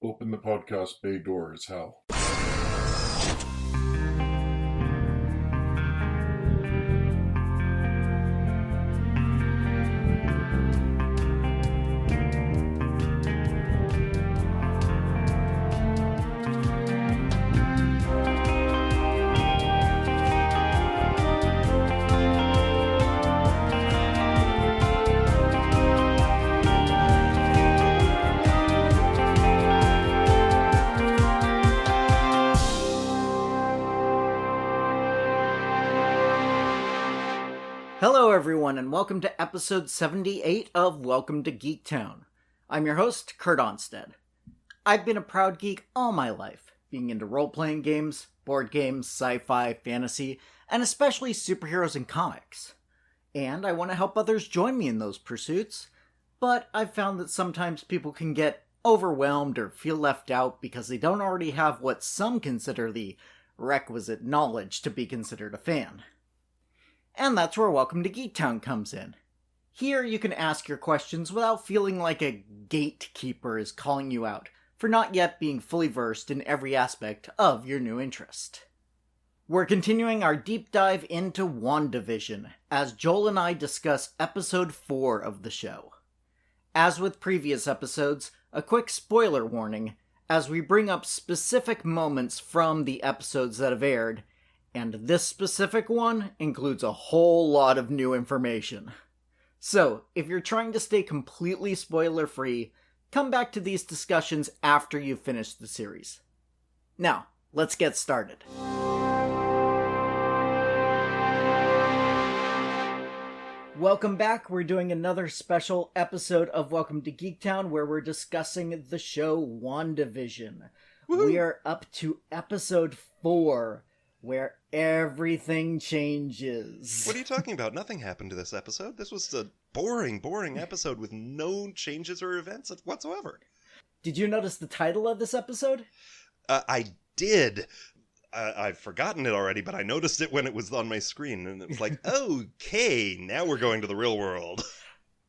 Open the podcast bay door as hell. Hello everyone, and welcome to episode 78 of Welcome to Geektown. I'm your host, Kurt Onstead. I've been a proud geek all my life, being into role-playing games, board games, sci-fi, fantasy, and especially superheroes and comics. And I want to help others join me in those pursuits, but I've found that sometimes people can get overwhelmed or feel left out because they don't already have what some consider the requisite knowledge to be considered a fan. And that's where Welcome to Geektown comes in. Here you can ask your questions without feeling like a gatekeeper is calling you out for not yet being fully versed in every aspect of your new interest. We're continuing our deep dive into WandaVision, as Joel and I discuss episode 4 of the show. As with previous episodes, a quick spoiler warning, as we bring up specific moments from the episodes that have aired, and this specific one includes a whole lot of new information. So, if you're trying to stay completely spoiler-free, come back to these discussions after you've finished the series. Now, let's get started. Welcome back. We're doing another special episode of Welcome to Geektown where we're discussing the show WandaVision. Woo-hoo. We are up to episode 4. Where everything changes. What are you talking about? Nothing happened to this episode. This was a boring episode with no changes or events whatsoever. Did you notice the title of this episode? I did. I've forgotten it already, but I noticed it when it was on my screen, and it was like, okay, now we're going to the real world.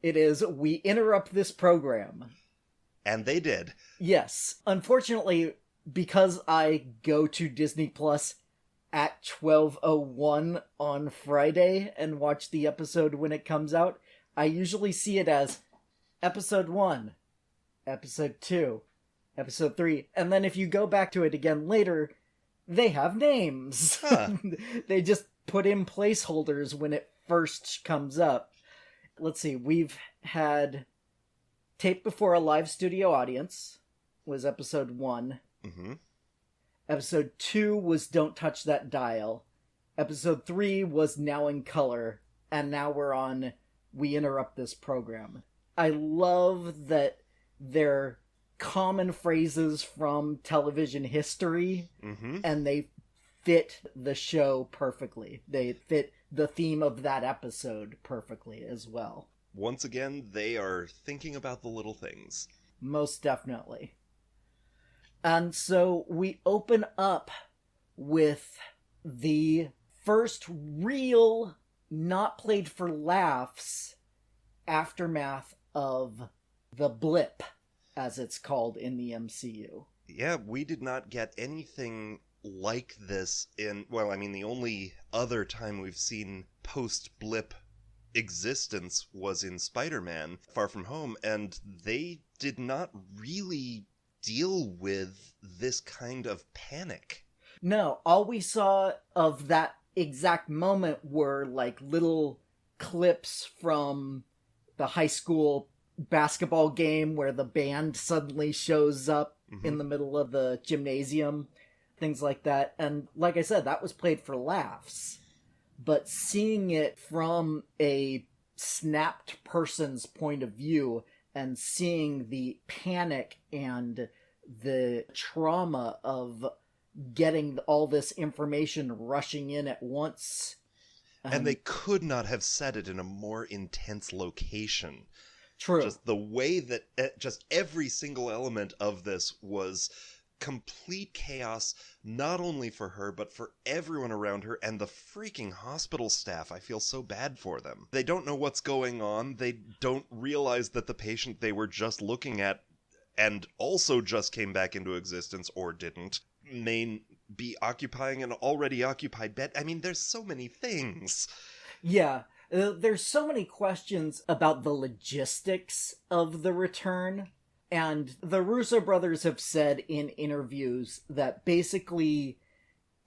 It is, we interrupt this program. And they did. Yes. Unfortunately, because I go to Disney Plus at 12:01 on Friday and watch the episode when it comes out, I usually see it as episode 1, episode 2, episode 3, and then if you go back to it again later, they have names. Huh. They just put in placeholders when it first comes up. Let's see, we've had Tape Before a Live Studio Audience, was episode 1. Mm-hmm. Episode 2 was Don't Touch That Dial. Episode 3 was Now in Color. And now we're on We Interrupt This Program. I love that they're common phrases from television history, and they fit the show perfectly. They fit the theme of that episode perfectly as well. Once again, they are thinking about the little things. Most definitely. And so we open up with the first real, not played for laughs, aftermath of the blip, as it's called in the MCU. Yeah, we did not get anything like this in, the only other time we've seen post-blip existence was in Spider-Man Far From Home, and they did not really deal with this kind of panic. No, all we saw of that exact moment were like little clips from the high school basketball game where the band suddenly shows up in the middle of the gymnasium, things like that. And like I said, that was played for laughs. But seeing it from a snapped person's point of view and seeing the panic and the trauma of getting all this information rushing in at once. And they could not have said it in a more intense location. True. Just the way that just every single element of this was complete chaos, not only for her, but for everyone around her, and the freaking hospital staff. I feel so bad for them. They don't know what's going on. They don't realize that the patient they were just looking at and also just came back into existence, or didn't, may be occupying an already occupied bed. I mean, there's so many things. Yeah, there's so many questions about the logistics of the return, and the Russo brothers have said in interviews that basically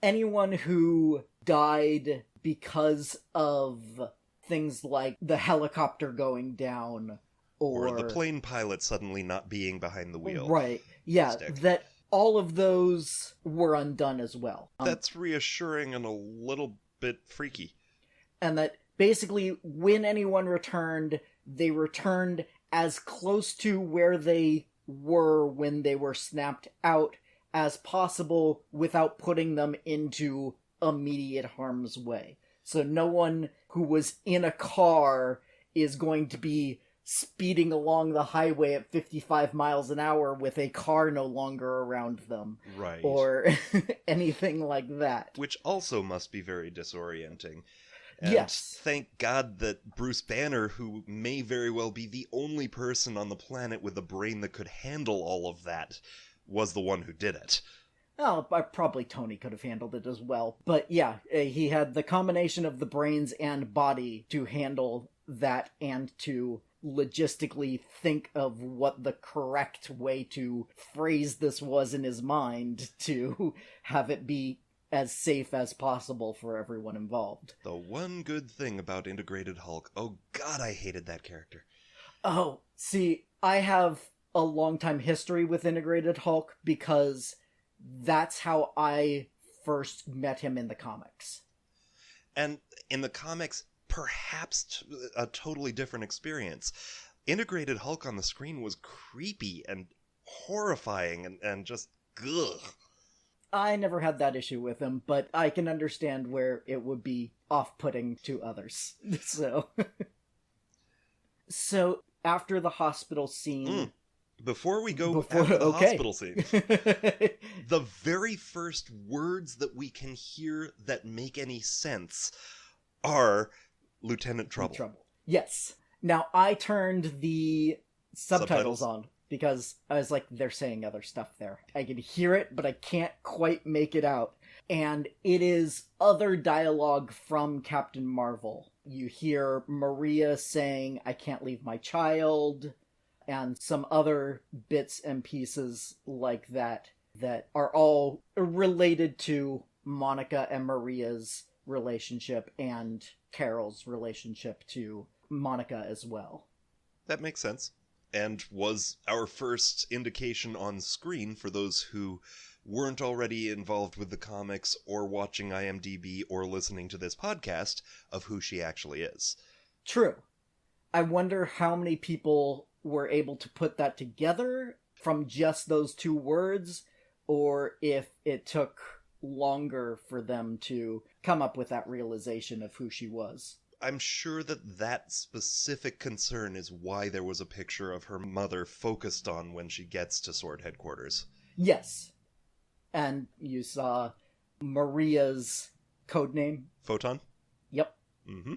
anyone who died because of things like the helicopter going down Or the plane pilot suddenly not being behind the wheel. Right, yeah, Stick. that all of those were undone as well. That's reassuring and a little bit freaky. And that basically when anyone returned, they returned as close to where they were when they were snapped out as possible without putting them into immediate harm's way. So no one who was in a car is going to be speeding along the highway at 55 miles an hour with a car no longer around them. Right. Or anything like that. Which also must be very disorienting. And yes. Thank God that Bruce Banner, who may very well be the only person on the planet with a brain that could handle all of that, was the one who did it. Oh, probably Tony could have handled it as well. But yeah, he had the combination of the brains and body to handle that and to logistically think of what the correct way to phrase this was in his mind to have it be as safe as possible for everyone involved. The one good thing about Integrated Hulk. Oh God, I hated that character. Oh, see, I have a long-time history with Integrated Hulk because that's how I first met him in the comics. And in the comics, perhaps a totally different experience. Integrated Hulk on the screen was creepy and horrifying and just ugh. I never had that issue with him, but I can understand where it would be off-putting to others. So after the hospital scene... Before we go after the hospital scene, the very first words that we can hear that make any sense are Lieutenant Trouble. Yes. Now, I turned the subtitles on because I was like, they're saying other stuff there. I can hear it, but I can't quite make it out. And it is other dialogue from Captain Marvel. You hear Maria saying, "I can't leave my child," and some other bits and pieces like that that are all related to Monica and Maria's relationship and Carol's relationship to Monica as well. That makes sense. And was our first indication on screen for those who weren't already involved with the comics or watching IMDb or listening to this podcast of who she actually is. True. I wonder how many people were able to put that together from just those two words, or if it took longer for them to come up with that realization of who she was. I'm sure that specific concern is why there was a picture of her mother focused on when she gets to Sword Headquarters. Yes. And you saw Maria's codename. Photon? Yep. Mm-hmm.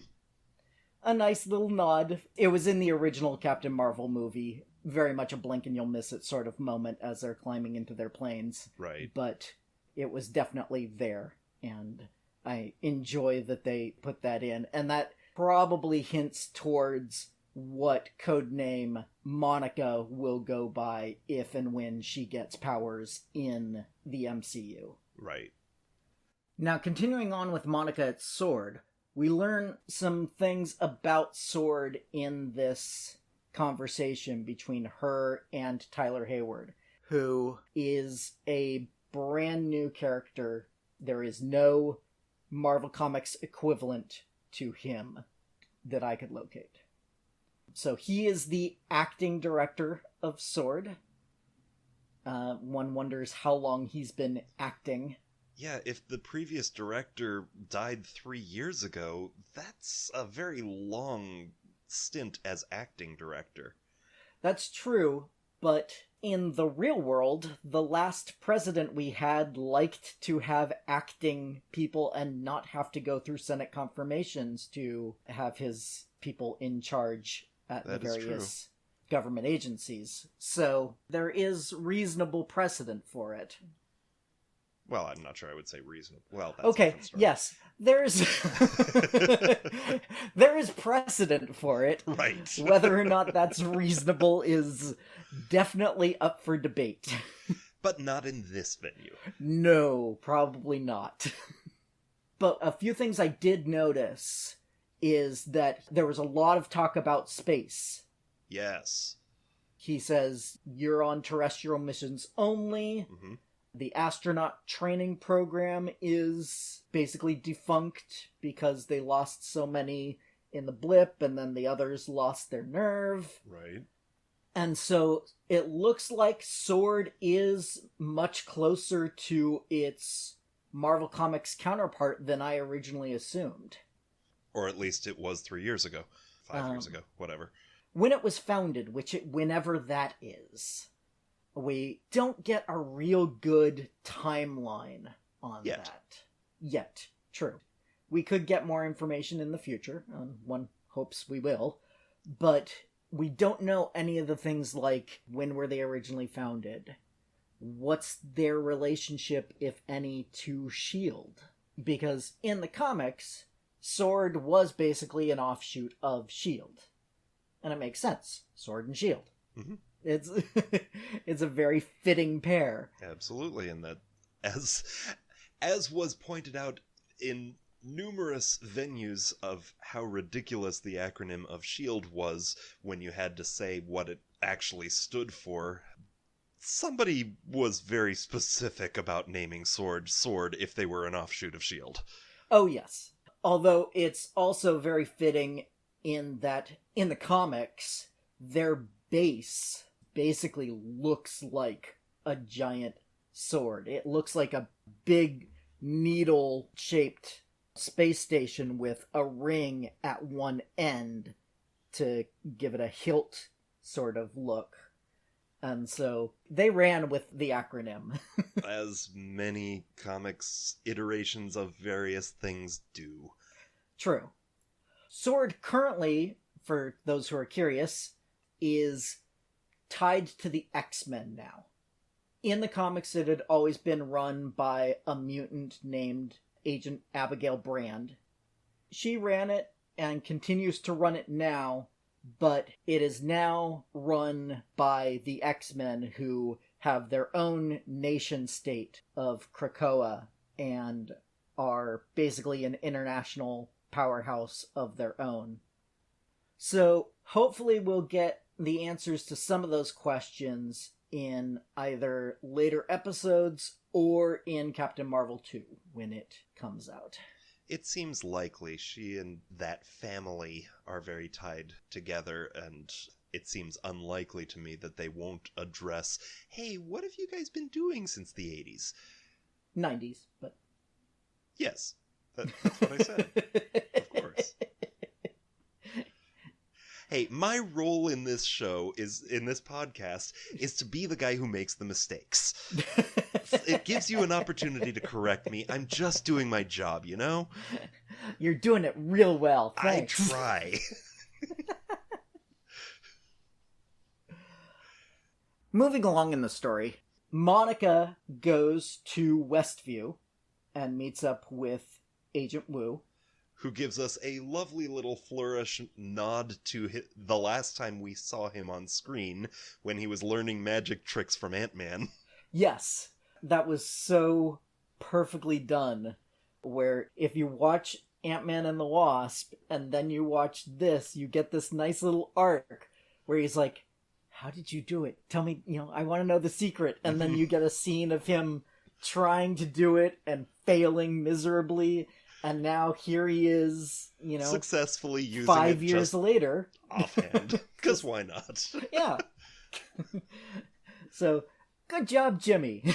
A nice little nod. It was in the original Captain Marvel movie. Very much a blink and you'll miss it sort of moment as they're climbing into their planes. Right. But it was definitely there. And I enjoy that they put that in. And that probably hints towards what codename Monica will go by if and when she gets powers in the MCU. Right. Now, continuing on with Monica at Sword, we learn some things about Sword in this conversation between her and Tyler Hayward, who is a brand new character. There is no Marvel Comics equivalent to him that I could locate. So he is the acting director of Sword. One wonders how long he's been acting. Yeah, if the previous director died 3 years ago, that's a very long stint as acting director. That's true, but in the real world, the last president we had liked to have acting people and not have to go through Senate confirmations to have his people in charge at the various government agencies. So there is reasonable precedent for it. Well, I'm not sure I would say reasonable. Well, that's a Okay, different story. yes, there's there is precedent for it. Right. Whether or not that's reasonable is definitely up for debate. But not in this venue. No, probably not. But a few things I did notice is that there was a lot of talk about space. Yes. He says, you're on terrestrial missions only. Mm-hmm. The astronaut training program is basically defunct because they lost so many in the blip, and then the others lost their nerve. Right. And so it looks like Sword is much closer to its Marvel Comics counterpart than I originally assumed. Or at least it was 3 years ago. 5 years ago. Whatever. When it was founded, whenever that is. We don't get a real good timeline on that. Yet. True. We could get more information in the future. One hopes we will. But we don't know any of the things like when were they originally founded? What's their relationship, if any, to S.H.I.E.L.D.? Because in the comics, Sword was basically an offshoot of S.H.I.E.L.D. And it makes sense. Sword and S.H.I.E.L.D. Mm-hmm. It's a very fitting pair. Absolutely, and that, as was pointed out in numerous venues of how ridiculous the acronym of S.H.I.E.L.D. was when you had to say what it actually stood for, somebody was very specific about naming Sword if they were an offshoot of S.H.I.E.L.D. Oh, yes. Although it's also very fitting in that in the comics, their base basically looks like a giant sword. It looks like a big needle-shaped space station with a ring at one end to give it a hilt sort of look. And so they ran with the acronym. As many comics iterations of various things do. True. Sword currently, for those who are curious, is tied to the X-Men now. In the comics, it had always been run by a mutant named Agent Abigail Brand. She ran it and continues to run it now, but it is now run by the X-Men, who have their own nation-state of Krakoa and are basically an international powerhouse of their own. So hopefully we'll get the answers to some of those questions in either later episodes or in Captain Marvel 2 when it comes out. It seems likely she and that family are very tied together, and it seems unlikely to me that they won't address, hey, what have you guys been doing since the 80s? 90s, but... Yes, that's what I said. Of course. Hey, my role in this podcast, is to be the guy who makes the mistakes. It gives you an opportunity to correct me. I'm just doing my job, you know? You're doing it real well, thanks. I try. Moving along in the story, Monica goes to Westview and meets up with Agent Wu, who gives us a lovely little flourish nod to the last time we saw him on screen, when he was learning magic tricks from Ant-Man. Yes, that was so perfectly done, where if you watch Ant-Man and the Wasp, and then you watch this, you get this nice little arc, where he's like, how did you do it? Tell me, I want to know the secret. And then you get a scene of him trying to do it and failing miserably. And now here he is, successfully using 5 it years just later. Offhand. Because why not? Yeah. So, good job, Jimmy.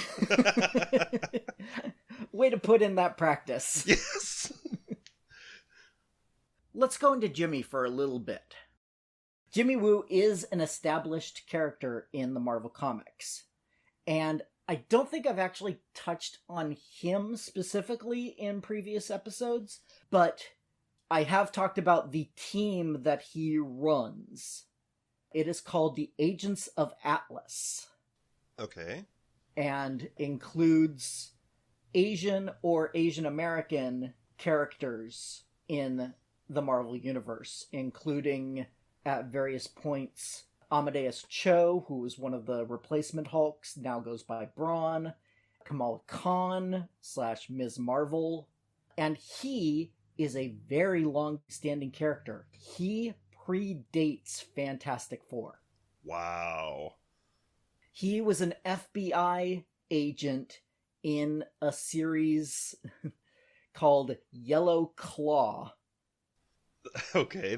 Way to put in that practice. Yes. Let's go into Jimmy for a little bit. Jimmy Woo is an established character in the Marvel Comics. And I don't think I've actually touched on him specifically in previous episodes, but I have talked about the team that he runs. It is called The Agents of Atlas, Okay. and includes Asian or Asian American characters in the Marvel Universe, including, at various points, Amadeus Cho, who was one of the replacement Hulks, now goes by Brawn, Kamala Khan / Ms. Marvel, and he is a very long-standing character. He predates Fantastic Four. Wow. He was an FBI agent in a series called Yellow Claw. Okay,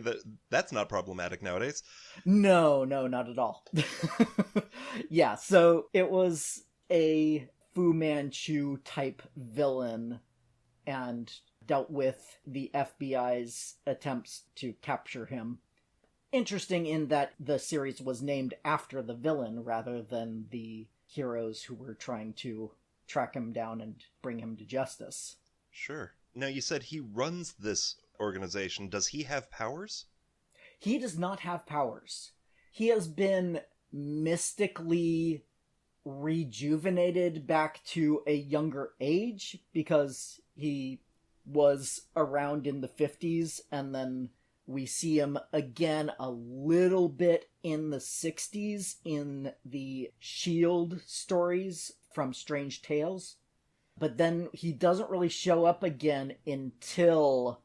that's not problematic nowadays. No, not at all. Yeah, so it was a Fu Manchu type villain and dealt with the FBI's attempts to capture him. Interesting in that the series was named after the villain rather than the heroes who were trying to track him down and bring him to justice. Sure. Now, you said he runs this organization. Does he have powers? He does not have powers. He has been mystically rejuvenated back to a younger age because he was around in the 50s, and then we see him again a little bit in the 60s in the S.H.I.E.L.D. stories from Strange Tales. But then he doesn't really show up again until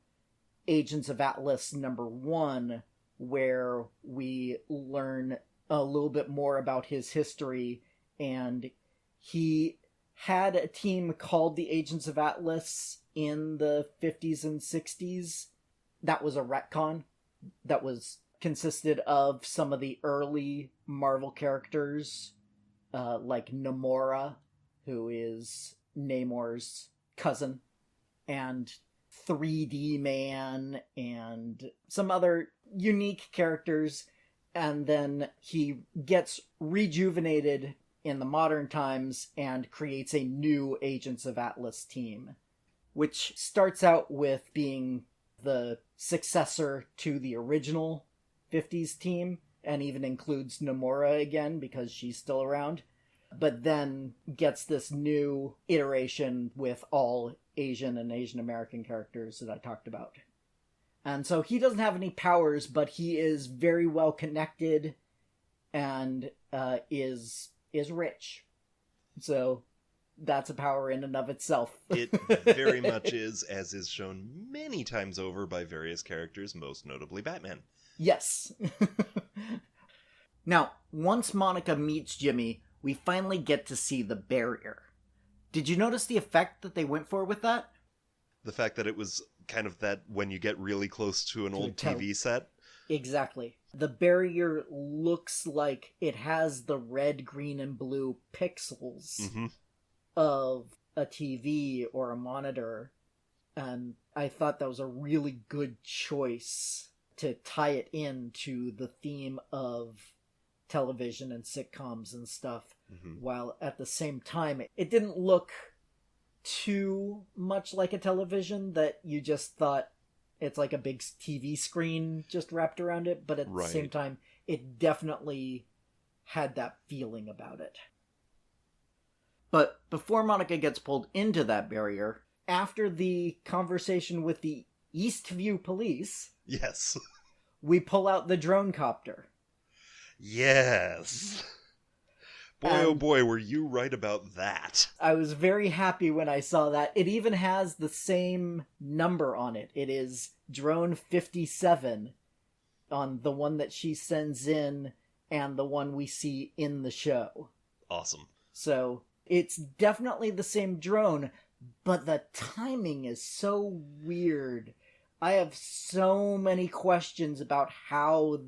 Agents of Atlas #1, where we learn a little bit more about his history, and he had a team called the Agents of Atlas in the 50s and 60s. That was a retcon that was consisted of some of the early Marvel characters, like Namora, who is Namor's cousin, and 3D Man, and some other unique characters, and then he gets rejuvenated in the modern times and creates a new Agents of Atlas team, which starts out with being the successor to the original 50s team, and even includes Namora again because she's still around, but then gets this new iteration with all Asian and Asian American characters that I talked about. And so he doesn't have any powers, but he is very well connected and is rich. So that's a power in and of itself. It very much is, as is shown many times over by various characters, most notably Batman. Yes. Now, once Monica meets Jimmy, we finally get to see the barrier. Did you notice the effect that they went for with that? The fact that it was kind of that when you get really close to an old TV set? Exactly. The barrier looks like it has the red, green, and blue pixels of a TV or a monitor. And I thought that was a really good choice to tie it into the theme of television and sitcoms and stuff, while at the same time it didn't look too much like a television that you just thought it's like a big TV screen just wrapped around it, but at the same time it definitely had that feeling about it. But before Monica gets pulled into that barrier, after the conversation with the Eastview police, yes, we pull out the drone copter. Yes. Boy, oh boy, were you right about that. I was very happy when I saw that. It even has the same number on it. It is Drone 57 on the one that she sends in and the one we see in the show. Awesome. So it's definitely the same drone, but the timing is so weird. I have so many questions about how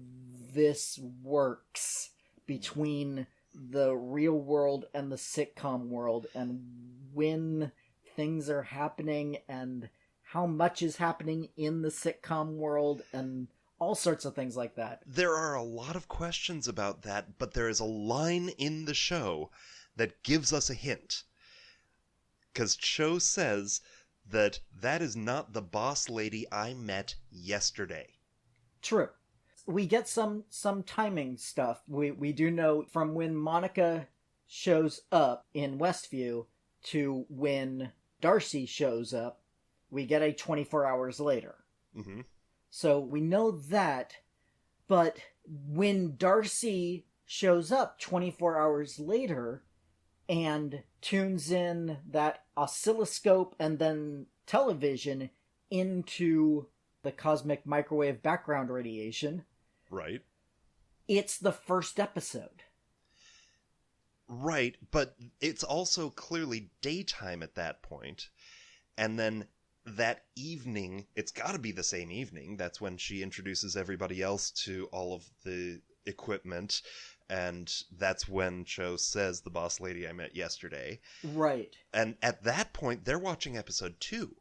this works between the real world and the sitcom world, and when things are happening, and how much is happening in the sitcom world, and all sorts of things like that. There are a lot of questions about that, but there is a line in the show that gives us a hint. Because Cho says that is not the boss lady I met yesterday. True. we get some timing stuff. We do know from when Monica shows up in Westview to when Darcy shows up, we get a 24 hours later. Mm-hmm. So we know that, but when Darcy shows up 24 hours later and tunes in that oscilloscope and then television into the cosmic microwave background radiation, right? It's the first episode. Right, but it's also clearly daytime at that point. And then that evening, it's got to be the same evening. That's when she introduces everybody else to all of the equipment. And that's when Cho says, "The boss lady I met yesterday." Right. And at that point, they're watching episode 2.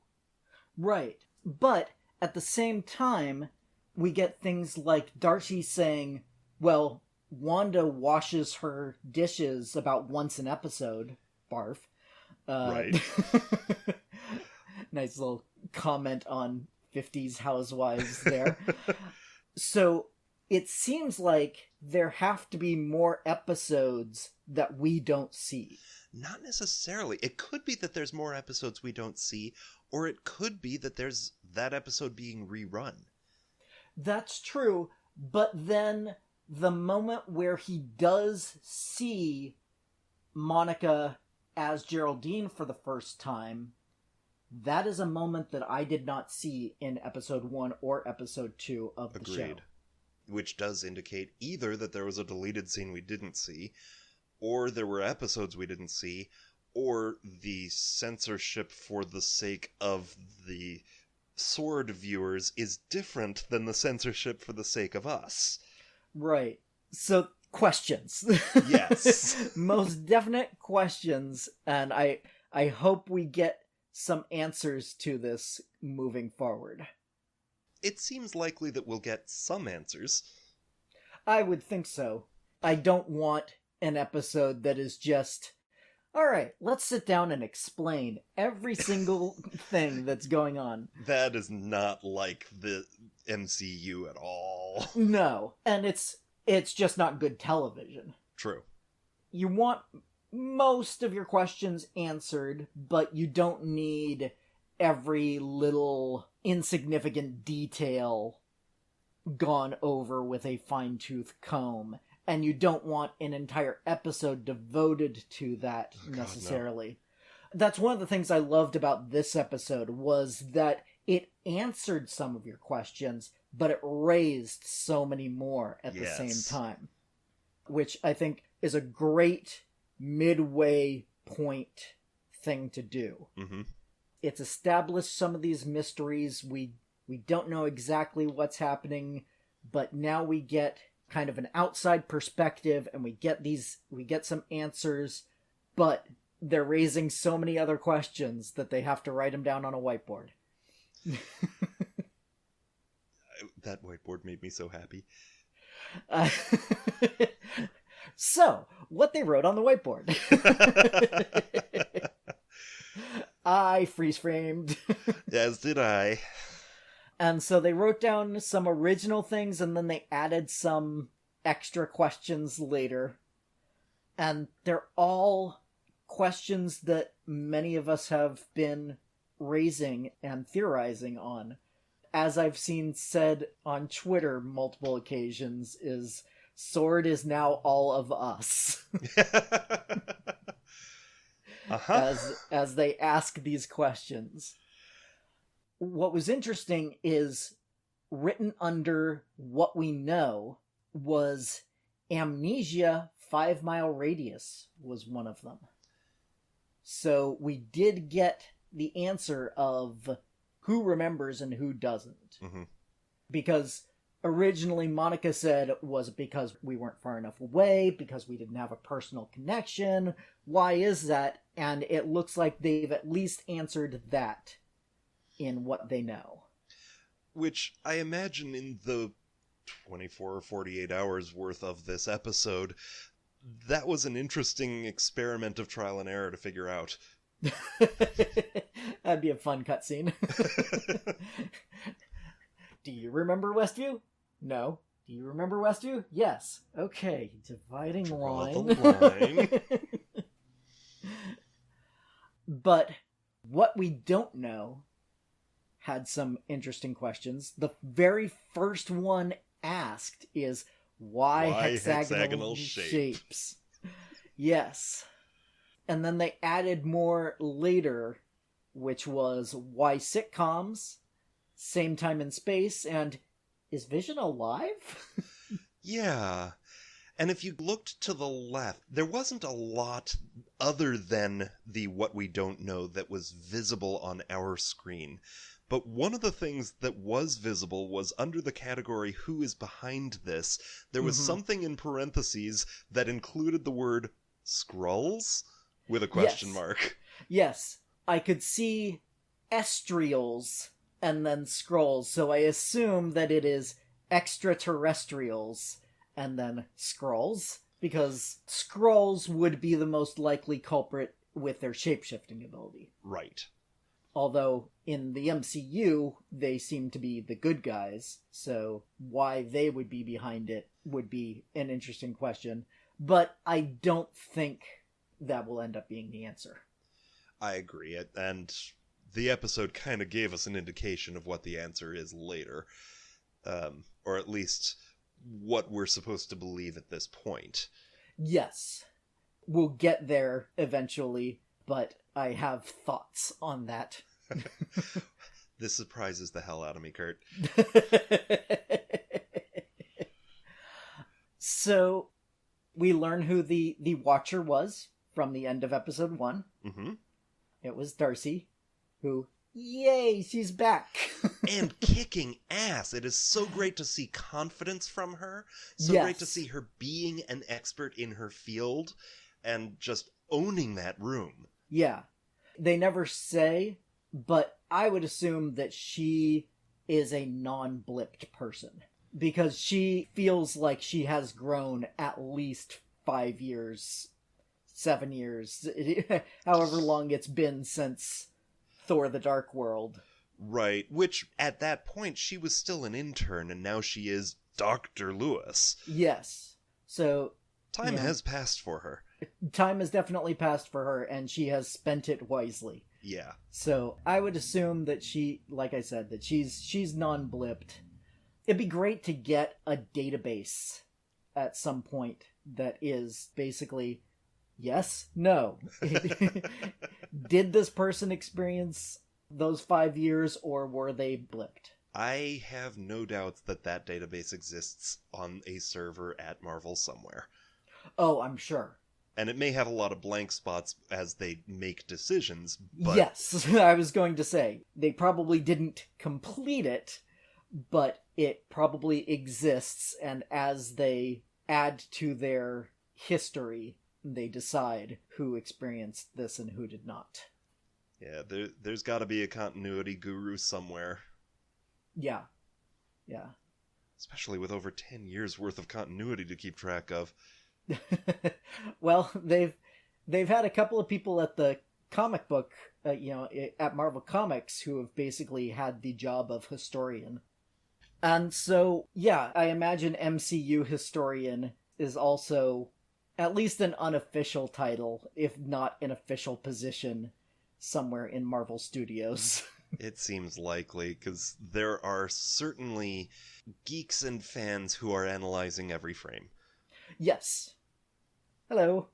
Right. But at the same time, we get things like Darcy saying, well, Wanda washes her dishes about once an episode. Barf. Right. Nice little comment on 50s housewives there. So it seems like there have to be more episodes that we don't see. Not necessarily. It could be that there's more episodes we don't see, or it could be that there's that episode being rerun. That's true, but then the moment where he does see Monica as Geraldine for the first time, that is a moment that I did not see in episode 1 or episode 2 of the show. Which does indicate either that there was a deleted scene we didn't see, or there were episodes we didn't see, or the censorship for the sake of the Sword viewers is different than the censorship for the sake of us. Right. So, questions. Yes. Most definite questions, and I hope we get some answers to this moving forward. It seems likely that we'll get some answers. I would think so. I don't want an episode that is just, alright, let's sit down and explain every single thing that's going on. That is not like the MCU at all. No, and it's just not good television. True. You want most of your questions answered, but you don't need every little insignificant detail gone over with a fine-tooth comb. And you don't want an entire episode devoted to that necessarily. God, no. That's one of the things I loved about this episode, was that it answered some of your questions, but it raised so many more at the same time. Which I think is a great midway point thing to do. Mm-hmm. It's established some of these mysteries. We don't know exactly what's happening, but now we get kind of an outside perspective, and we get some answers, but they're raising so many other questions that they have to write them down on a whiteboard. That whiteboard made me so happy. So, what they wrote on the whiteboard. I freeze-framed. As did I. And so they wrote down some original things, and then they added some extra questions later. And they're all questions that many of us have been raising and theorizing on. As I've seen said on Twitter multiple occasions, is Sword is now all of us. Uh-huh. As they ask these questions. What was interesting is, written under what we know was amnesia 5 mile radius was one of them. So we did get the answer of who remembers and who doesn't. Mm-hmm. Because originally Monica said it was because we weren't far enough away, because we didn't have a personal connection. Why is that? And it looks like they've at least answered that in what they know. Which I imagine in the 24 or 48 hours worth of this episode, that was an interesting experiment of trial and error to figure out. That'd be a fun cutscene. Do you remember Westview? No. Do you remember Westview? Yes. Okay, dividing Draw line. the line. But what we don't know had some interesting questions. The very first one asked is, why hexagonal shapes? Yes. And then they added more later, which was, why sitcoms? Same time and space, and is Vision alive? Yeah. And if you looked to the left, there wasn't a lot other than the what we don't know that was visible on our screen. But one of the things that was visible was under the category who is behind this, there was something in parentheses that included the word Skrulls with a question mark. Yes. I could see estrials and then Skrulls, so I assume that it is extraterrestrials and then Skrulls, because Skrulls would be the most likely culprit with their shape-shifting ability. Right. Although in the MCU, they seem to be the good guys, so why they would be behind it would be an interesting question. But I don't think that will end up being the answer. I agree, and the episode kind of gave us an indication of what the answer is later. Or at least what we're supposed to believe at this point. Yes. We'll get there eventually, but I have thoughts on that. This surprises the hell out of me, Kurt. So, we learn who the Watcher was from the end of episode 1. Mm-hmm. It was Darcy, who, yay, she's back. And kicking ass. It is so great to see confidence from her. So great to see her being an expert in her field and just owning that room. Yeah. They never say, but I would assume that she is a non-blipped person. Because she feels like she has grown at least 5 years, 7 years, however long it's been since Thor the Dark World. Right, which at that point she was still an intern and now she is Dr. Lewis. Yes. So time has passed for her. Time has definitely passed for her and she has spent it wisely. Yeah. So I would assume that she, like I said, that she's non-blipped. It'd be great to get a database at some point that is basically yes, no. Did this person experience those 5 years, or were they blipped? I have no doubts that that database exists on a server at Marvel somewhere. Oh, I'm sure. And it may have a lot of blank spots as they make decisions, but... Yes, I was going to say, they probably didn't complete it, but it probably exists, and as they add to their history, they decide who experienced this and who did not. Yeah, there's got to be a continuity guru somewhere. Yeah. Especially with over 10 years worth of continuity to keep track of. Well, they've had a couple of people at the comic book, at Marvel Comics who have basically had the job of historian. And so, yeah, I imagine MCU historian is also at least an unofficial title, if not an official position, somewhere in Marvel Studios. It seems likely, because there are certainly geeks and fans who are analyzing every frame. Yes. Hello.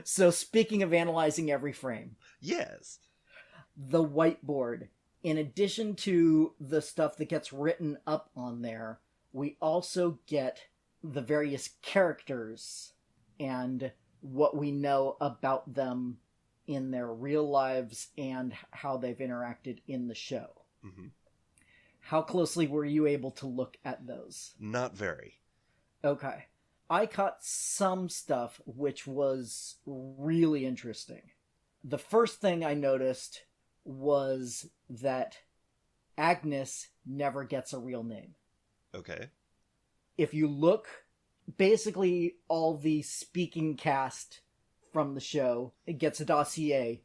So speaking of analyzing every frame. Yes. The whiteboard. In addition to the stuff that gets written up on there, we also get the various characters and what we know about them in their real lives and how they've interacted in the show. Mm-hmm. How closely were you able to look at those? Not very. Okay. I caught some stuff which was really interesting. The first thing I noticed was that Agnes never gets a real name. Okay. If you look, basically all the speaking cast from the show, it gets a dossier,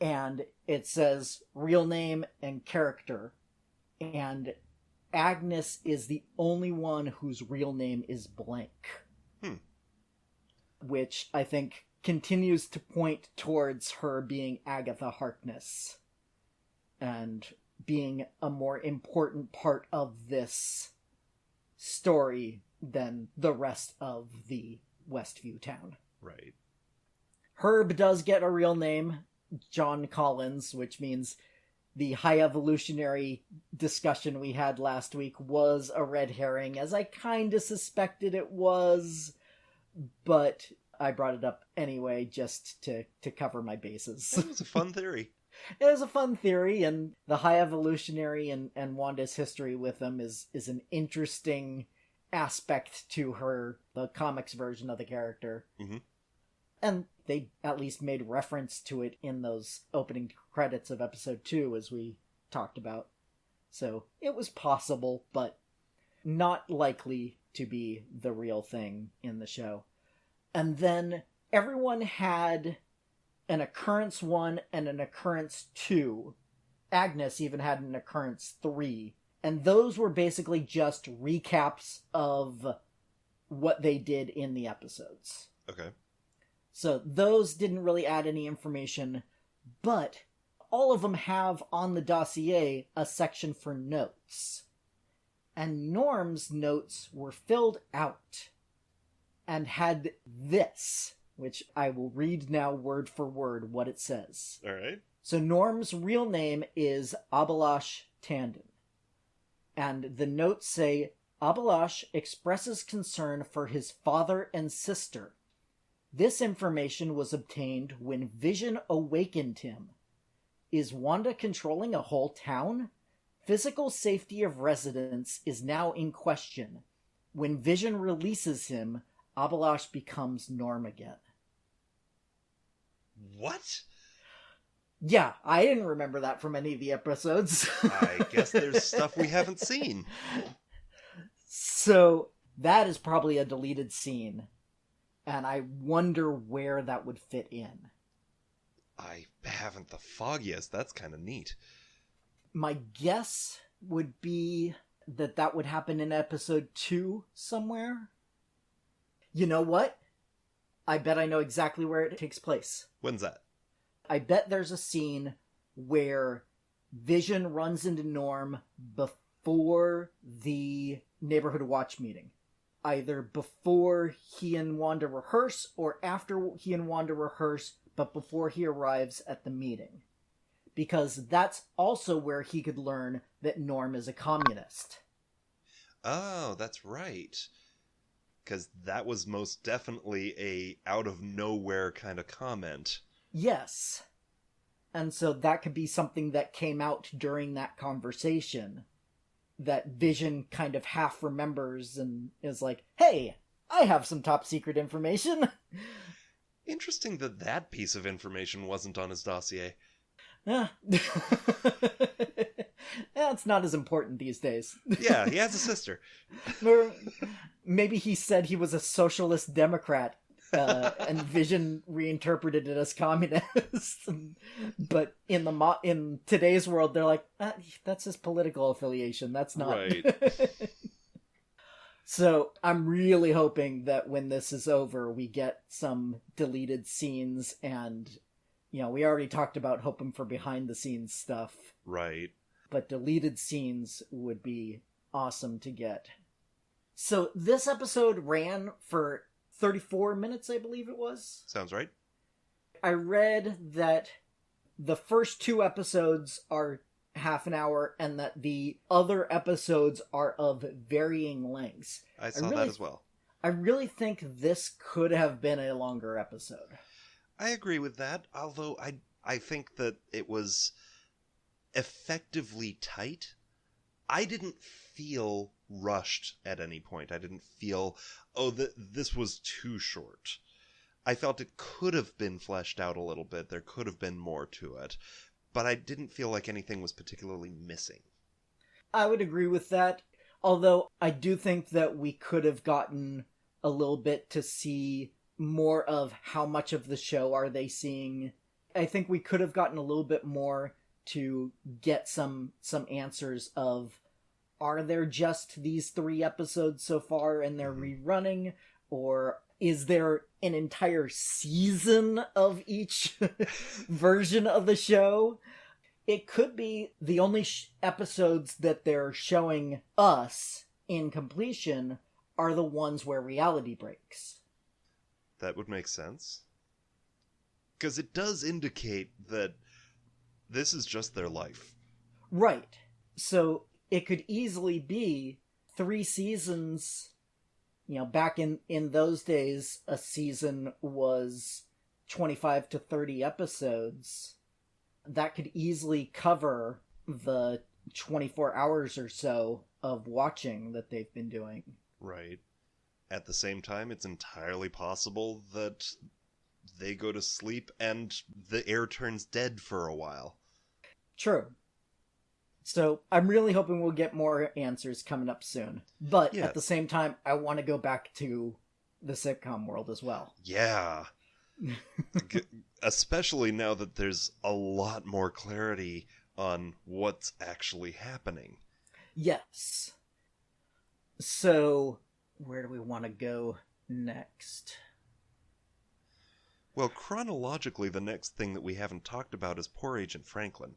and it says real name and character. And Agnes is the only one whose real name is blank. Which I think continues to point towards her being Agatha Harkness and being a more important part of this story than the rest of the Westview town. Right. Herb does get a real name, John Collins, which means the high evolutionary discussion we had last week was a red herring, as I kind of suspected it was, but I brought it up anyway just to cover my bases. It was a fun theory. It was a fun theory, and the high evolutionary and Wanda's history with them is an interesting aspect to her, the comics version of the character. Mm-hmm. And they at least made reference to it in those opening credits of episode 2, as we talked about. So it was possible, but not likely to be the real thing in the show. And then everyone had an occurrence 1 and an occurrence 2. Agnes even had an occurrence 3. And those were basically just recaps of what they did in the episodes. Okay. So those didn't really add any information, but all of them have on the dossier a section for notes. And Norm's notes were filled out and had this, which I will read now word for word what it says. All right. So Norm's real name is Abhilash Tandon. And the notes say, Abhilash expresses concern for his father and sister. This information was obtained when Vision awakened him. Is Wanda controlling a whole town? Physical safety of residents is now in question. When Vision releases him, Abhilash becomes Norm again. What? Yeah, I didn't remember that from any of the episodes. I guess there's stuff we haven't seen. So, that is probably a deleted scene. And I wonder where that would fit in. I haven't the foggiest. That's kind of neat. My guess would be that would happen in episode 2 somewhere. You know what? I bet I know exactly where it takes place. When's that? I bet there's a scene where Vision runs into Norm before the Neighborhood Watch meeting. Either before he and Wanda rehearse, or after he and Wanda rehearse, but before he arrives at the meeting. Because that's also where he could learn that Norm is a communist. Oh, that's right. Because that was most definitely a out-of-nowhere kind of comment. Yes. And so that could be something that came out during that conversation. That Vision kind of half remembers and is like, hey, I have some top secret information. Interesting that that piece of information wasn't on his dossier. Yeah. It's not as important these days. Yeah, he has a sister. Or maybe he said he was a socialist Democrat, and Vision reinterpreted it as communist. But in today's world, they're like, that's his political affiliation. That's not. Right. So I'm really hoping that when this is over, we get some deleted scenes, and we already talked about hoping for behind the scenes stuff. Right. But deleted scenes would be awesome to get. So this episode ran for 34 minutes, I believe it was. Sounds right. I read that the first 2 episodes are half an hour and that the other episodes are of varying lengths. I saw that as well. I really think this could have been a longer episode. I agree with that, although I think that it was effectively tight. I didn't feel rushed at any point. I didn't feel, this was too short. I felt it could have been fleshed out a little bit. There could have been more to it. But I didn't feel like anything was particularly missing. I would agree with that. Although I do think that we could have gotten a little bit to see more of how much of the show are they seeing. I think we could have gotten a little bit more to get some answers of, are there just these 3 episodes so far and they're rerunning? Or is there an entire season of each version of the show? It could be the only episodes that they're showing us in completion are the ones where reality breaks. That would make sense. Because it does indicate that this is just their life. Right. So it could easily be 3 seasons. Back in those days, a season was 25 to 30 episodes. That could easily cover the 24 hours or so of watching that they've been doing. Right. At the same time, it's entirely possible that they go to sleep and the air turns dead for a while. True. So I'm really hoping we'll get more answers coming up soon. But Yes. At the same time, I want to go back to the sitcom world as well. Yeah. Especially now that there's a lot more clarity on what's actually happening. Yes. So, where do we want to go next? Well, chronologically, the next thing that we haven't talked about is poor Agent Franklin.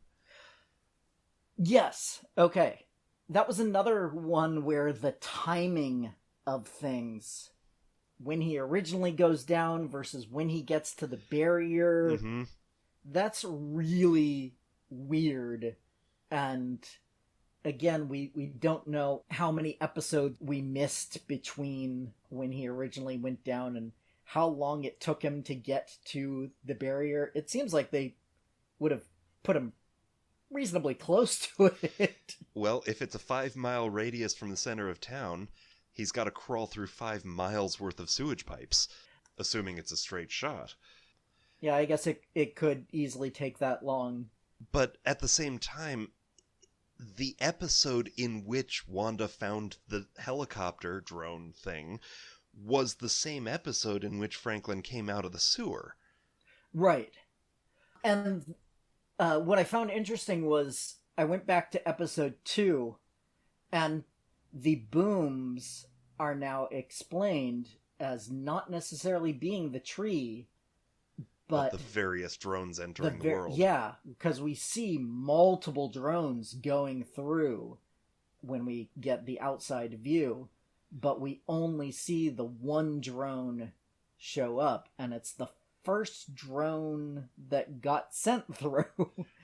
Yes. Okay. That was another one where the timing of things, when he originally goes down versus when he gets to the barrier, that's really weird. And again, we don't know how many episodes we missed between when he originally went down and how long it took him to get to the barrier. It seems like they would have put him reasonably close to it. Well, if it's a 5-mile radius from the center of town, he's got to crawl through 5 miles worth of sewage pipes, assuming it's a straight shot. Yeah, I guess it could easily take that long. But at the same time, the episode in which Wanda found the helicopter drone thing was the same episode in which Franklin came out of the sewer. Right. And what I found interesting was I went back to episode 2, and the booms are now explained as not necessarily being the tree, but the various drones entering the world. Yeah, because we see multiple drones going through when we get the outside view, but we only see the one drone show up, and it's the first drone that got sent through.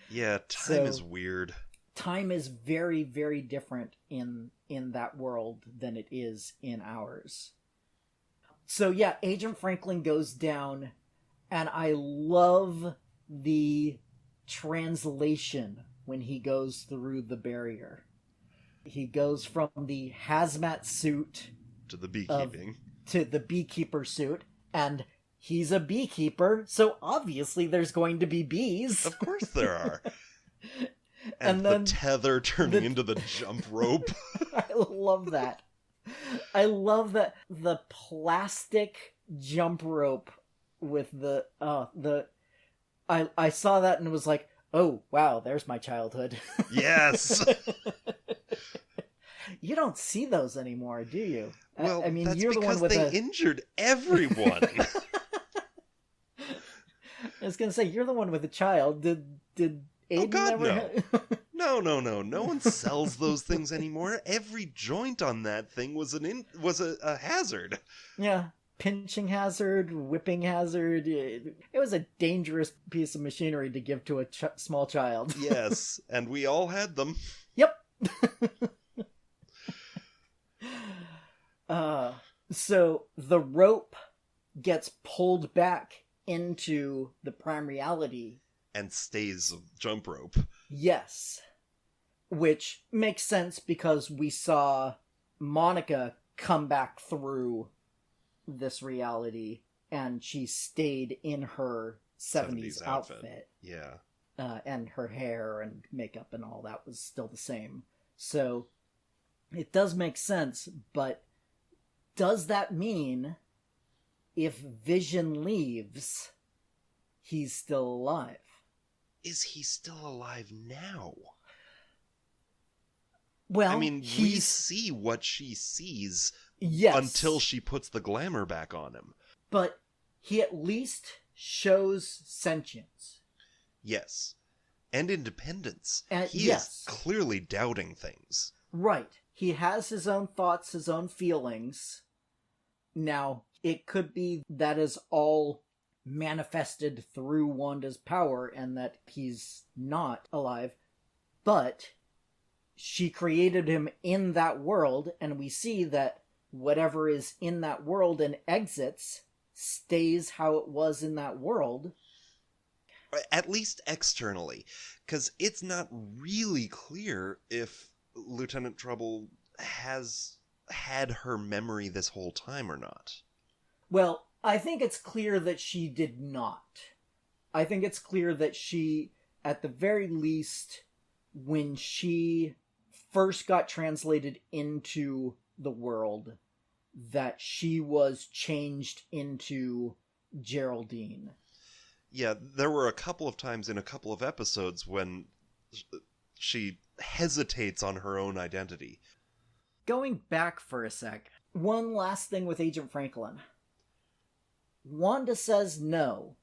Yeah, time is weird. Time is very, very different in that world than it is in ours. So yeah, Agent Franklin goes down, and I love the translation when he goes through the barrier. He goes from the hazmat suit to the beekeeping. To the beekeeper suit, and he's a beekeeper, so obviously there's going to be bees. Of course there are. And then the tether turning into the jump rope. I love that. I love that the plastic jump rope with I saw that and was like, oh wow, there's my childhood. Yes. You don't see those anymore, do you? Well, I mean, that's you're the because one with they injured everyone. I was gonna say, you're the one with a child. Did Aiden oh God, ever? No. No one sells those things anymore. Every joint on that thing was a hazard. Yeah, pinching hazard, whipping hazard. It was a dangerous piece of machinery to give to a small child. Yes, and we all had them. Yep. So the rope gets pulled back into the prime reality. And stays jump rope. Yes. Which makes sense because we saw Monica come back through this reality and she stayed in her 70s outfit. Yeah. And her hair and makeup and all that was still the same. So it does make sense, but does that mean if Vision leaves, he's still alive? Is he still alive now? Well, I mean, we see what she sees until she puts the glamour back on him. But he at least shows sentience. Yes. And independence. He yes. is clearly doubting things. Right. He has his own thoughts, his own feelings. Now, it could be that is all manifested through Wanda's power and that he's not alive. But she created him in that world, and we see that whatever is in that world and exits stays how it was in that world. At least externally. Because it's not really clear if Lieutenant Trouble has had her memory this whole time or not. Well, I think it's clear that she did not. I think it's clear that she, at the very least, when she first got translated into the world, that she was changed into Geraldine. Yeah, there were a couple of times in a couple of episodes when she hesitates on her own identity. Going back for a sec, one last thing with Agent Franklin. Wanda says no.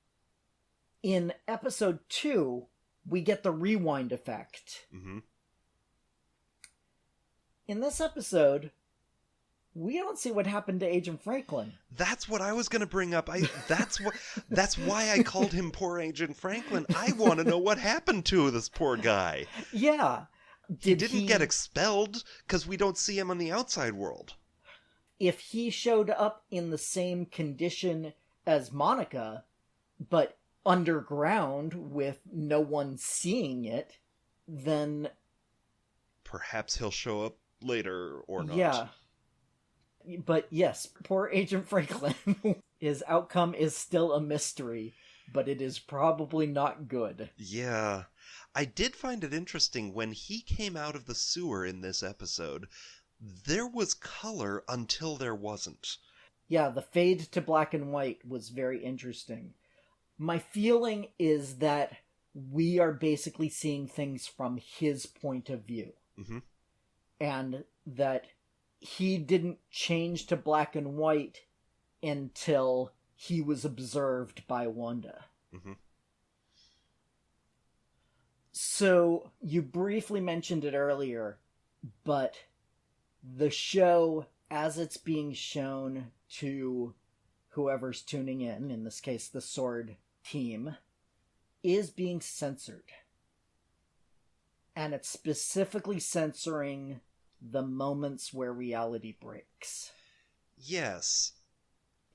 In episode 2, we get the rewind effect. Mm-hmm. In this episode, we don't see what happened to Agent Franklin. That's what I was going to bring up. That's why I called him Poor Agent Franklin. I want to know what happened to this poor guy. Yeah. He didn't get expelled because we don't see him on the outside world. If he showed up in the same condition as Monica, but underground with no one seeing it, then perhaps he'll show up later or not. Yeah. But yes, poor Agent Franklin. His outcome is still a mystery, but it is probably not good. Yeah. I did find it interesting when he came out of the sewer in this episode, there was color until there wasn't. Yeah, the fade to black and white was very interesting. My feeling is that we are basically seeing things from his point of view. Mm-hmm. And that he didn't change to black and white until he was observed by Wanda. Mm-hmm. So, you briefly mentioned it earlier, but the show, as it's being shown to whoever's tuning in this case the SWORD team, is being censored. And it's specifically censoring the moments where reality breaks. Yes.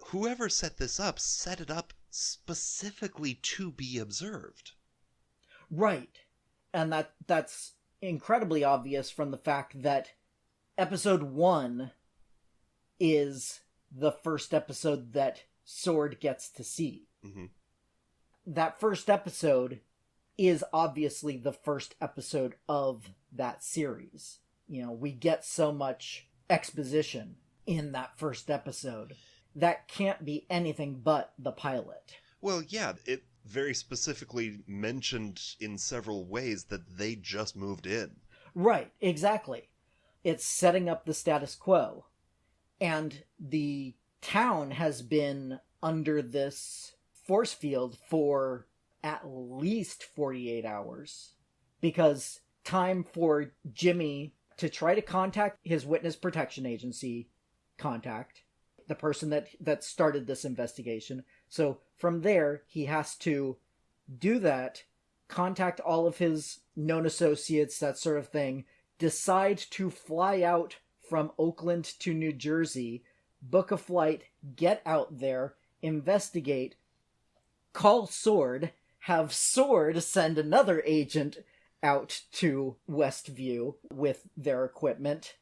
Whoever set it up specifically to be observed. Right. And that's incredibly obvious from the fact that episode 1 is the first episode that SWORD gets to see. Mm-hmm. That first episode is obviously the first episode of that series. You know, we get so much exposition in that first episode. That can't be anything but the pilot. Well, yeah, it very specifically mentioned in several ways that they just moved in. Right, exactly. It's setting up the status quo. And the town has been under this force field for at least 48 hours. Because time for Jimmy to try to contact his witness protection agency, the person that started this investigation. So from there, he has to do that, contact all of his known associates, that sort of thing, decide to fly out from Oakland to New Jersey, book a flight, get out there, investigate, call SWORD, have SWORD send another agent out to Westview with their equipment,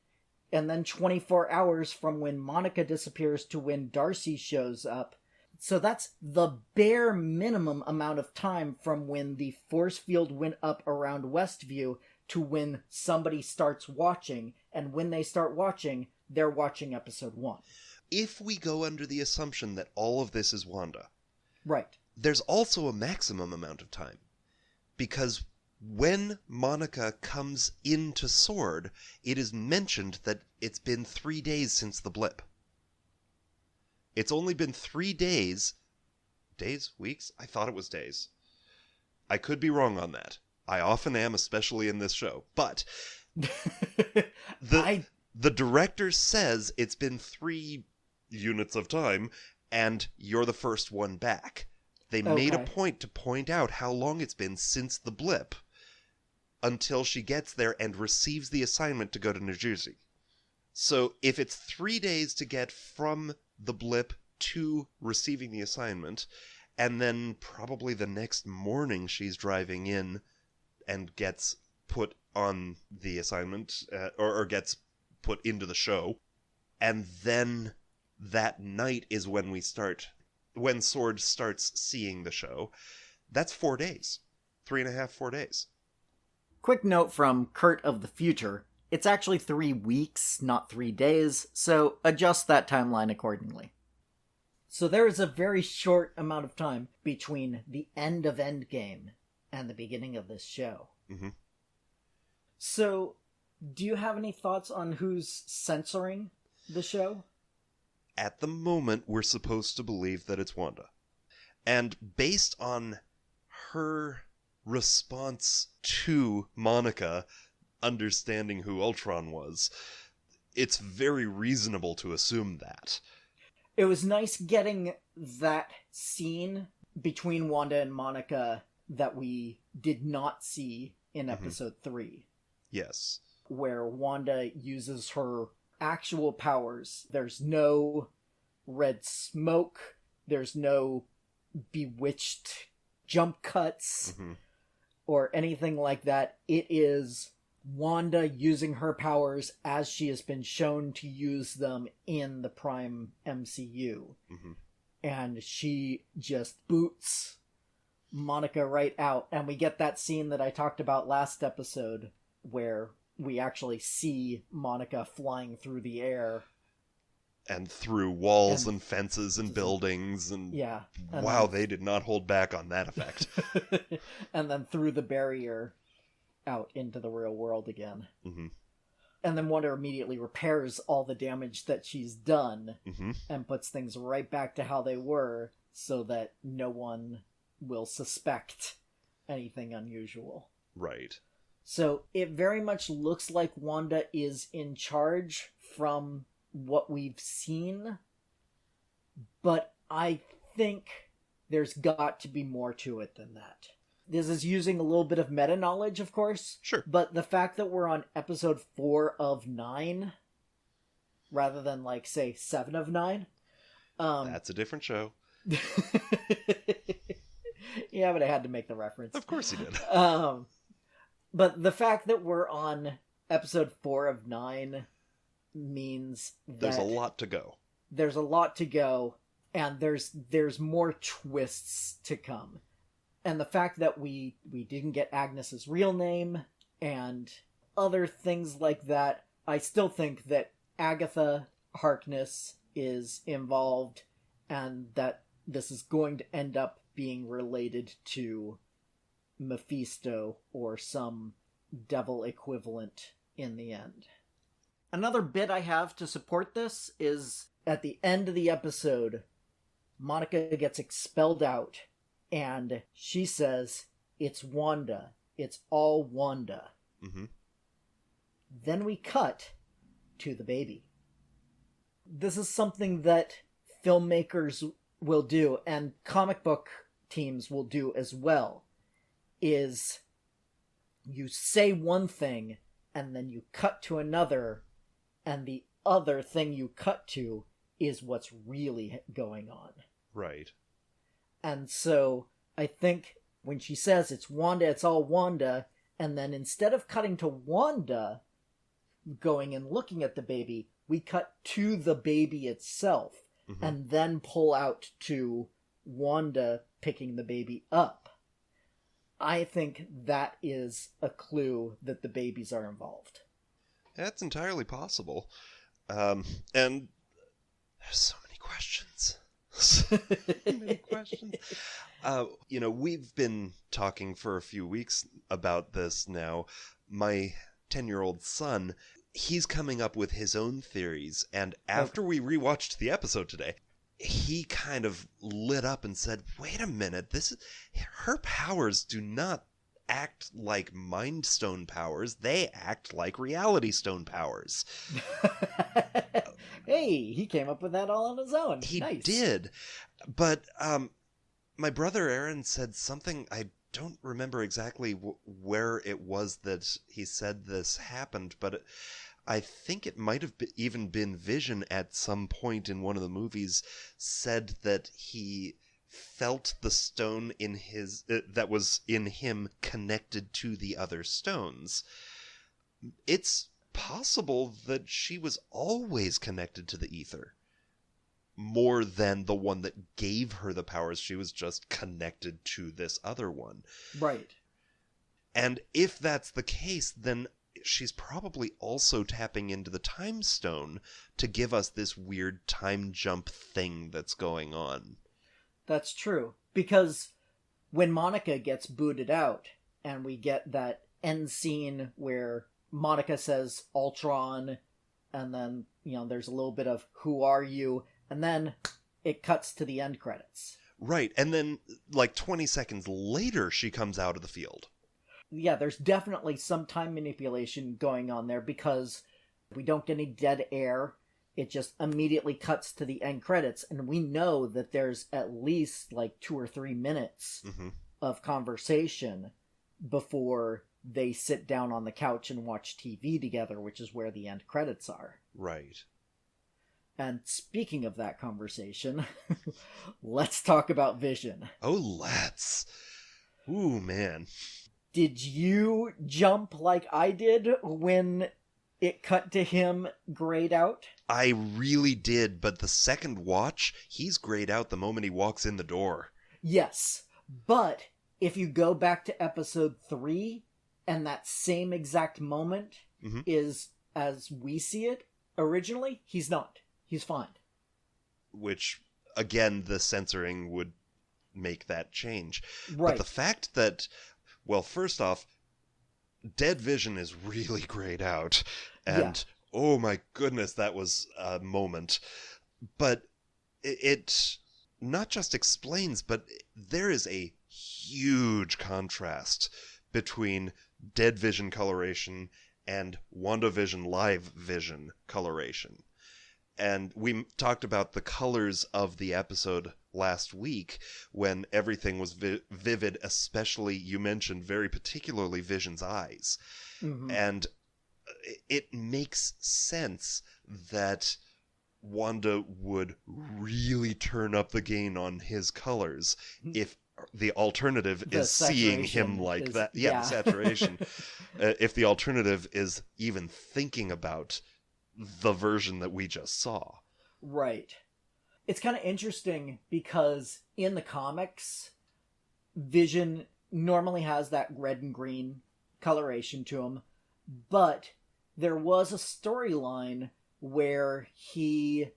and then 24 hours from when Monica disappears to when Darcy shows up. So that's the bare minimum amount of time from when the force field went up around Westview to when somebody starts watching, and when they start watching, they're watching episode 1. If we go under the assumption that all of this is Wanda, right, there's also a maximum amount of time. Because when Monica comes into S.W.O.R.D., it is mentioned that it's been 3 days since the blip. It's only been 3 days. Days? Weeks? I thought it was days. I could be wrong on that. I often am, especially in this show. But the director says it's been 3 units of time, and you're the first one back. They made a point to point out how long it's been since the blip until she gets there and receives the assignment to go to New Jersey. So if it's 3 days to get from the blip to receiving the assignment, and then probably the next morning she's driving in and gets put on the assignment, or gets put into the show, and then that night is when when S.W.O.R.D. starts seeing the show. That's 4 days. 3.5, 4 days. Quick note from Kurt of the future. It's actually 3 weeks, not 3 days, so adjust that timeline accordingly. So there is a very short amount of time between the end of Endgame and the beginning of this show. Mm-hmm. So, do you have any thoughts on who's censoring the show? At the moment, we're supposed to believe that it's Wanda. And based on her response to Monica understanding who Ultron was, it's very reasonable to assume that. It was nice getting that scene between Wanda and Monica that we did not see in episode 3. Yes. Where Wanda uses her actual powers. There's no red smoke. There's no bewitched jump cuts or anything like that. It is Wanda using her powers as she has been shown to use them in the Prime MCU. And she just boots Monica right out. And we get that scene that I talked about last episode where we actually see Monica flying through the air. And through walls and fences and buildings. And yeah. And wow, they did not hold back on that effect. And then through the barrier out into the real world again. And then Wanda immediately repairs all the damage that she's done and puts things right back to how they were so that no one will suspect anything unusual. Right. So it very much looks like Wanda is in charge from what we've seen, but I think there's got to be more to it than that. This is using a little bit of meta knowledge, of course. Sure. But the fact that we're on episode 4 of 9, rather than, like, say, 7 of 9. That's a different show. Yeah, but I had to make the reference. Of course you did. But the fact that we're on episode 4 of 9 means that there's a lot to go. There's a lot to go, and there's more twists to come. And the fact that we didn't get Agnes's real name and other things like that, I still think that Agatha Harkness is involved and that this is going to end up being related to Mephisto or some devil equivalent in the end. Another bit I have to support this is at the end of the episode, Monica gets expelled out and she says, "It's Wanda. It's all Wanda." Then we cut to the baby. This is something that filmmakers will do, and comic book teams will do as well, is you say one thing, and then you cut to another, and the other thing you cut to is what's really going on. Right. And so, I think when she says, "It's Wanda, it's all Wanda," and then instead of cutting to Wanda going and looking at the baby, we cut to the baby itself, and then pull out to Wanda picking the baby up. I think that is a clue that the babies are involved. That's entirely possible. And there's so many questions. So many questions. We've been talking for a few weeks about this now. My 10-year-old son, he's coming up with his own theories, and after we rewatched the episode today, he kind of lit up and said, wait a minute, her powers do not act like Mind Stone powers, they act like Reality Stone powers. Hey, he came up with that all on his own. He Nice. did, but my brother Aaron said something, I don't remember exactly where it was that he said this happened, but I think it might have even been Vision at some point in one of the movies said that he felt the stone in his that was in him connected to the other stones. It's possible that she was always connected to the ether, more than the one that gave her the powers. She was just connected to this other one. Right. And if that's the case, then she's probably also tapping into the time stone to give us this weird time jump thing that's going on. That's true. Because when Monica gets booted out, and we get that end scene where Monica says Ultron, and then, there's a little bit of who are you, and then it cuts to the end credits. Right, and then, like 20 seconds later, she comes out of the field. Yeah, there's definitely some time manipulation going on there, because we don't get any dead air. It just immediately cuts to the end credits, and we know that there's at least like 2 or 3 minutes of conversation before they sit down on the couch and watch TV together, which is where the end credits are. Right. And speaking of that conversation, let's talk about Vision. Oh, let's. Ooh, man. Did you jump like I did when it cut to him grayed out? I really did, but the second watch, he's grayed out the moment he walks in the door. Yes, but if you go back to episode 3, and that same exact moment is as we see it originally, he's not. He's fine. Which, again, the censoring would make that change. Right. But the fact that, well, first off, Dead Vision is really grayed out. And, oh my goodness, that was a moment. But it not just explains, but there is a huge contrast between Dead Vision coloration and WandaVision live vision coloration. And we talked about the colors of the episode last week when everything was vivid, especially, you mentioned very particularly Vision's eyes. And it makes sense that Wanda would really turn up the gain on his colors if the alternative is seeing him like that. Yeah, the saturation. If the alternative is even thinking about the version that we just saw. Right. It's kind of interesting because in the comics, Vision normally has that red and green coloration to him, but there was a storyline where he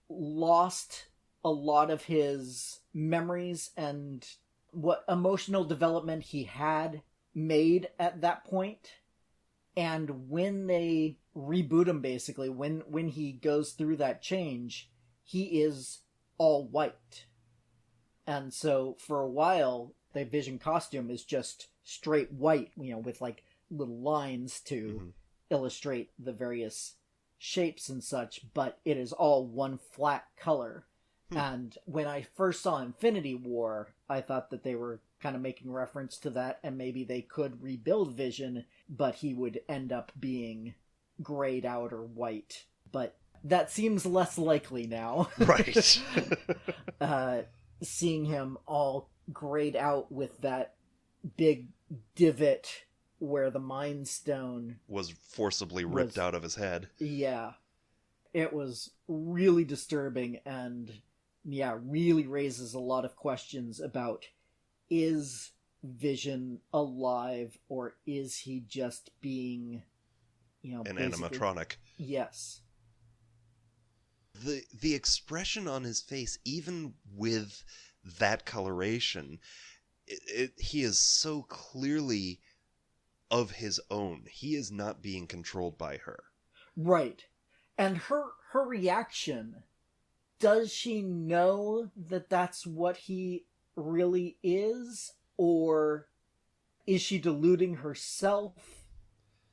lost a lot of his memories and what emotional development he had made at that point. And when they reboot him, basically, when he goes through that change, he is all white. And so for a while, the Vision costume is just straight white, with like little lines to illustrate the various shapes and such, but it is all one flat color. And when I first saw Infinity War, I thought that they were kind of making reference to that, and maybe they could rebuild Vision, but he would end up being grayed out or white. But that seems less likely now. Right. Seeing him all grayed out with that big divot where the Mind Stone was forcibly ripped out of his head. Yeah. It was really disturbing, and really raises a lot of questions about, is Vision alive, or is he just being, an animatronic? Yes. the expression on his face, even with that coloration, he is so clearly of his own. He is not being controlled by her. Right. And her reaction, does she know that that's what he really is? Or is she deluding herself?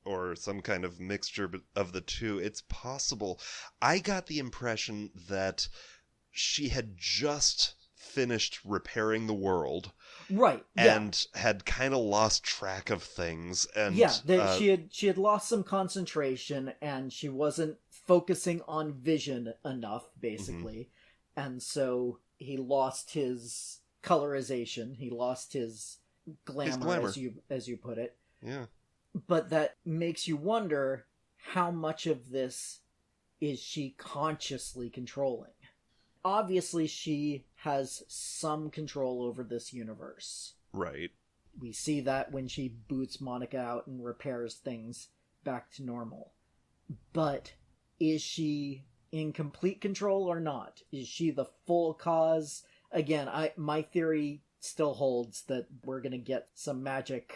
Or some kind of mixture of the two. It's possible. I got the impression that she had just finished repairing the world. Right. And had kind of lost track of things. And she had lost some concentration, and she wasn't focusing on vision enough, basically. Mm-hmm. And so he lost his colorization. He lost his glamour. As you put it. Yeah. But that makes you wonder, how much of this is she consciously controlling? Obviously, she has some control over this universe. Right. We see that when she boots Monica out and repairs things back to normal. But is she in complete control or not? Is she the full cause? Again, my theory still holds that we're going to get some magic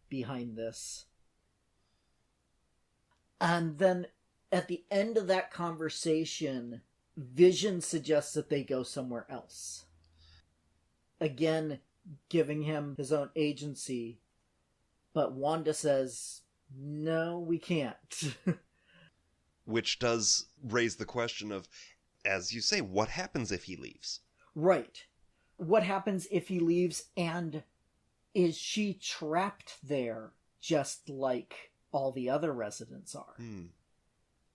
behind this. And then at the end of that conversation, Vision suggests that they go somewhere else. Again, giving him his own agency. But Wanda says, no, we can't. Which does raise the question of, as you say, what happens if he leaves? Right. What happens if he leaves, and is she trapped there just like all the other residents are?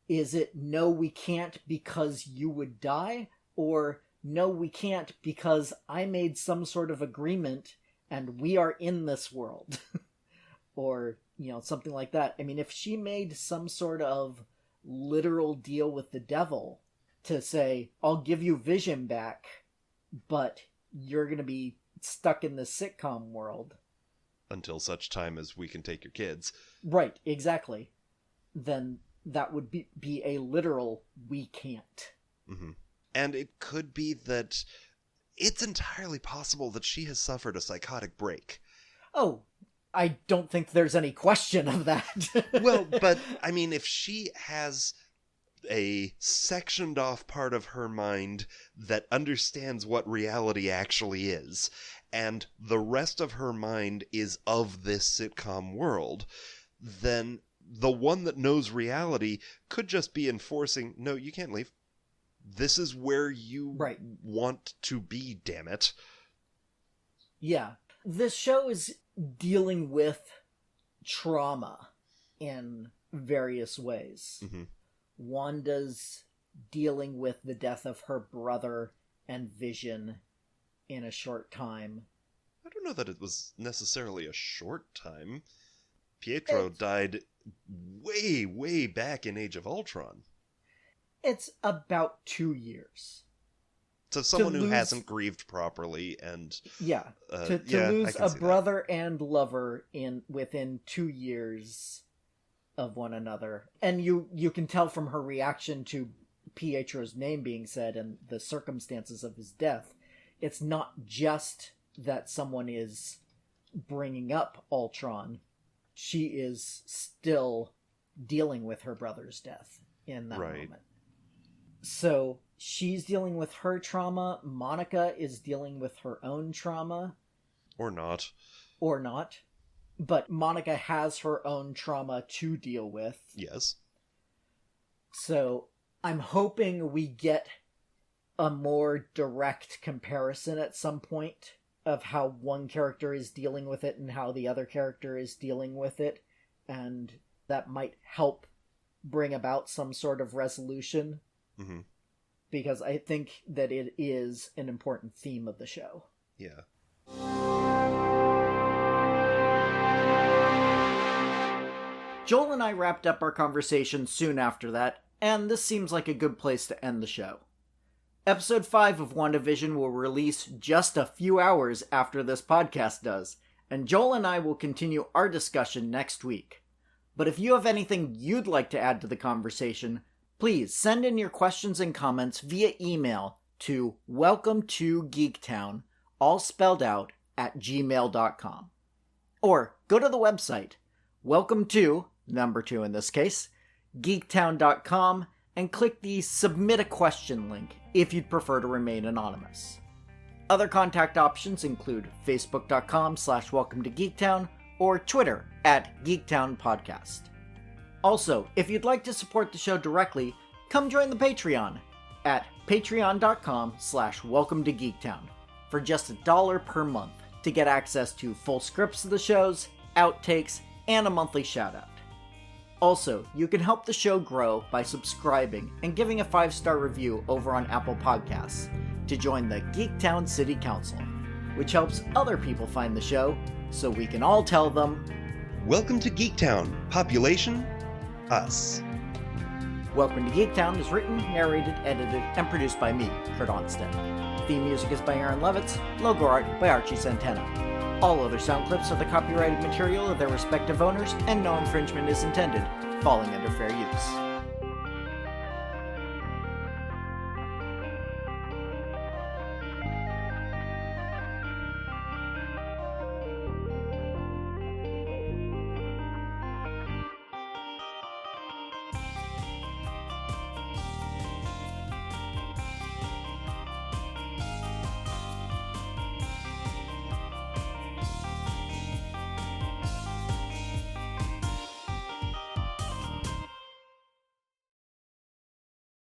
Is it, no, we can't because you would die? Or, no, we can't because I made some sort of agreement and we are in this world? Or, something like that. I mean, if she made some sort of literal deal with the devil to say, I'll give you Vision back, but you're going to be stuck in the sitcom world. Until such time as we can take your kids. Right, exactly. Then that would be a literal, we can't. Mm-hmm. And it could be that it's entirely possible that she has suffered a psychotic break. Oh, I don't think there's any question of that. Well, but, I mean, if she has a sectioned off part of her mind that understands what reality actually is, and the rest of her mind is of this sitcom world, then the one that knows reality could just be enforcing, no, you can't leave. This is where you want to be, damn it. Yeah. This show is dealing with trauma in various ways. Mm-hmm. Wanda's dealing with the death of her brother and Vision in a short time. I don't know that it was necessarily a short time. Pietro died way, way back in Age of Ultron. It's about 2 years. So someone who hasn't grieved properly and... Yeah, to lose a brother and lover within 2 years of one another. And you can tell from her reaction to Pietro's name being said and the circumstances of his death, it's not just that someone is bringing up Ultron. She is still dealing with her brother's death in that moment. So she's dealing with her trauma. Monica is dealing with her own trauma. Or not. But Monica has her own trauma to deal with. Yes. So I'm hoping we get a more direct comparison at some point of how one character is dealing with it and how the other character is dealing with it. And that might help bring about some sort of resolution. Mm-hmm. Because I think that it is an important theme of the show. Yeah. Joel and I wrapped up our conversation soon after that, and this seems like a good place to end the show. Episode 5 of WandaVision will release just a few hours after this podcast does, and Joel and I will continue our discussion next week. But if you have anything you'd like to add to the conversation, please send in your questions and comments via email to welcometogeektown, all spelled out, at gmail.com. Or go to the website, welcome to, number 2 in this case, geektown.com, and click the Submit a Question link if you'd prefer to remain anonymous. Other contact options include facebook.com/welcometogeektown or Twitter @geektownpodcast. Also, if you'd like to support the show directly, come join the Patreon at patreon.com/welcometogeektown for just $1 per month to get access to full scripts of the shows, outtakes, and a monthly shoutout. Also, you can help the show grow by subscribing and giving a 5-star review over on Apple Podcasts to join the Geektown City Council, which helps other people find the show so we can all tell them, Welcome to Geektown. Population? Us. Welcome to Geektown is written, narrated, edited, and produced by me, Kurt Onstead. Theme music is by Aaron Levitz, logo art by Archie Santana. All other sound clips are the copyrighted material of their respective owners, and no infringement is intended, falling under fair use.